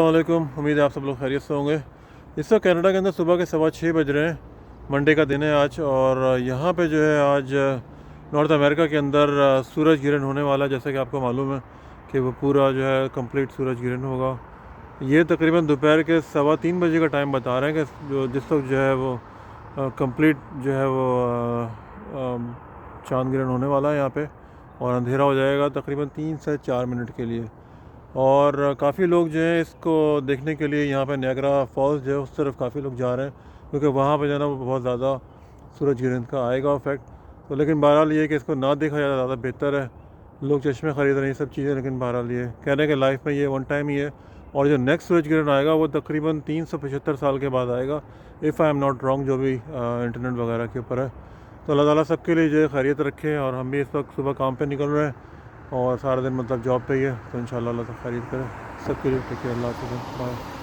वालेकुम। उम्मीद है आप सब लोग खैरियत से होंगे। इस वक्त कनाडा के अंदर सुबह के 6:15 बज रहे हैं। मंडे का दिन है आज, और यहाँ पे जो है आज नॉर्थ अमेरिका के अंदर सूरज ग्रहण होने वाला है। जैसे कि आपको मालूम है कि वो पूरा जो है कंप्लीट सूरज ग्रहण होगा। ये तकरीबन दोपहर के 3:15 बजे का टाइम बता रहे हैं कि जो जिस वक्त जो है वो कंप्लीट जो है वो चांद ग्रहण होने वाला है यहाँ पे, और अंधेरा हो जाएगा तकरीबन 3 से 4 मिनट के लिए। और काफ़ी लोग जो है इसको देखने के लिए यहाँ पे नायग्रा फॉल्स जो है उस तरफ काफ़ी लोग जा रहे हैं, क्योंकि वहाँ पे जो है ना वो बहुत ज़्यादा सूरज ग्रहण का आएगा इफेक्ट। तो लेकिन बहरहाल ये कि इसको ना देखा जाए ज़्यादा बेहतर है। लोग चश्मे ख़रीद रहे हैं, ये सब चीज़ें, लेकिन बहरहाल ये कह रहे हैं कि लाइफ में ये वन टाइम ही है। और जो नेक्स्ट सूरज ग्रहण आएगा वो तकरीबन 375 साल के बाद आएगा, if I am not wrong, जो भी इंटरनेट वगैरह के ऊपर है। तो अल्लाह ताला सबके लिए जो है खैरियत रखे। और हम भी इस वक्त सुबह काम पे निकल रहे हैं और सारा दिन मतलब जॉब पे ही है, तो इंशाल्लाह अल्लाह ताला खैरियत करे सबके लिए। टेक केयर, अल्लाह हाफ़िज़, बाय।